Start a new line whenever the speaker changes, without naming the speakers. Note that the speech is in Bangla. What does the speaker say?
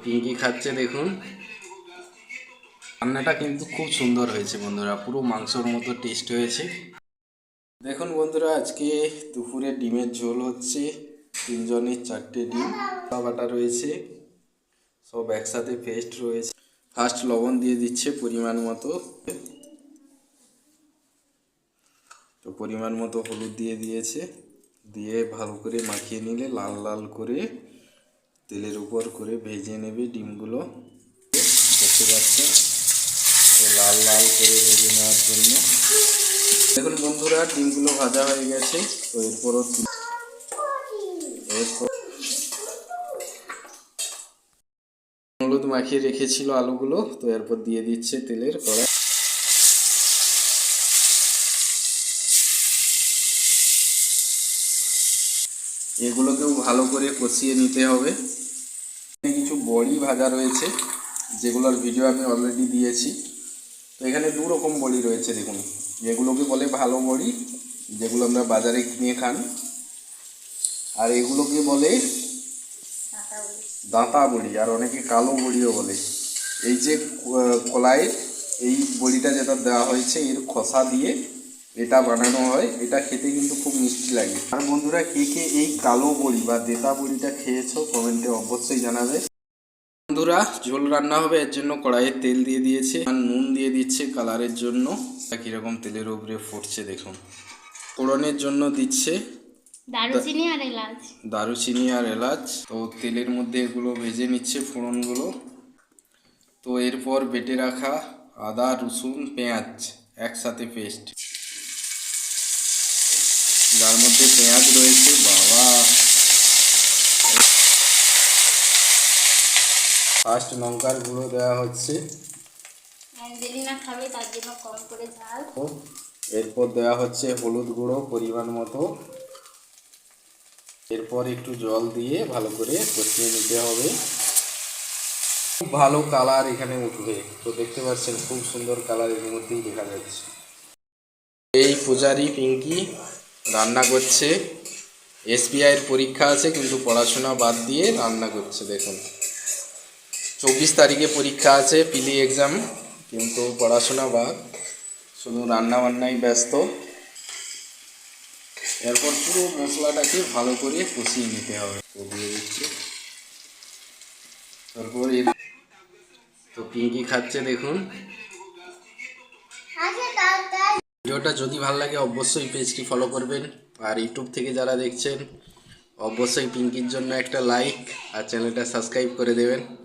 পিঙ্কি খাচ্ছে দেখুন। রান্নাটা কিন্তু খুব সুন্দর হয়েছে বন্ধুরা, পুরো মাংসর মতো টেস্ট হয়েছে। দেখুন বন্ধুরা, আজকে দুপুরে ডিমের ঝোল হচ্ছে। তিনজনের 4টে ডিম বাটা রয়েছে, সব একসাথে পেস্ট রয়েছে। ফার্স্ট লবণ দিয়ে দিচ্ছে পরিমাণ মতো, তো পরিমাণ মতো হলুদ দিয়ে দিয়েছে, দিয়ে ভালো করে মাখিয়ে নিলে লাল লাল করে তেলের উপর করে ভেজে নেবে ডিমগুলো। দেখতে পাচ্ছেন, তো লাল লাল করে ভেজে নেওয়ার জন্য। দেখুন বন্ধুরা, ডিমগুলো ভাজা হয়ে গেছে। তো এরপর হলুদ মাখিয়ে রেখেছিল আলুগুলো, তো এরপর দিয়ে দিচ্ছে তেলের কড়াই। এগুলোকেও ভালো করে কষিয়ে নিতে হবে। কিছু বড়ি ভাজা রয়েছে, যেগুলোর ভিডিও আমি অলরেডি দিয়েছি। তো এখানে দু রকম বড়ি রয়েছে দেখুন। এগুলোকে বলে ভালো বড়ি, যেগুলো আমরা বাজারে কিনে খান, আর এগুলোকে বলে দাঁতা বড়ি, আর অনেকে কালো বড়িও বলে। এই যে কলাইয়ের এই বড়িটা যেটা দেওয়া হয়েছে, এর খোসা দিয়ে এটা বানানো হয়। এটা খেতে কিন্তু খুব মিষ্টি লাগে। আর বন্ধুরা, কে কে এই কালো বড়ি বা দেতা বড়িটা খেয়েছো কমেন্টে অবশ্যই জানাবে। বন্ধুরা, ঝোল রান্না হবে, এর জন্য কড়াইয়ে তেল দিয়ে দিয়েছে আর নুন দিয়ে দিচ্ছে কালারের জন্য। কীরকম তেলের উপরে ফুটছে দেখুন। ফোড়নের জন্য দিচ্ছে দারুচিনি আর এলাচ। তো তেলের মধ্যে এগুলো ভেজে নিচ্ছে ফোড়নগুলো। তো এরপর বেটে রাখা আদা রসুন পেঁয়াজ একসাথে পেস্ট, যার মধ্যে পেঁয়াজ রয়েছে। বাবা, ফার্স্ট লঙ্কার গুঁড়ো দেওয়া হচ্ছে, এরপর দেওয়া হচ্ছে হলুদ গুঁড়ো পরিমাণ মতো। এরপর একটু জল দিয়ে ভালো করে কষিয়ে নিতে হবে। খুব ভালো কালার এখানে উঠবে। তো দেখতে পাচ্ছেন, খুব সুন্দর কালার এর মধ্যেই দেখা যাচ্ছে। এই পূজারি পিঙ্কি রান্না করছে। এসবিআইয়ের পরীক্ষা আছে, কিন্তু পড়াশোনা বাদ দিয়ে রান্না করছে দেখুন। 24 তারিখে পরীক্ষা আছে, পিলি এক্সাম, কিন্তু পড়াশোনা বাদ, শুধু রান্না বান্নায় ব্যস্ত। এরপর পুরো মশলাটাকে ভালো করে কষিয়ে নিতে হবে। তো দিয়ে দিচ্ছি, তারপর তো পিঙ্কি খাচ্ছে দেখুন। ভিডিওটা যদি ভালো লাগে অবশ্যই পেজটি ফলো করবেন, আর ইউটিউব থেকে যারা দেখছেন অবশ্যই পিঙ্কির জন্য একটা লাইক আর চ্যানেলটা সাবস্ক্রাইব করে দেবেন।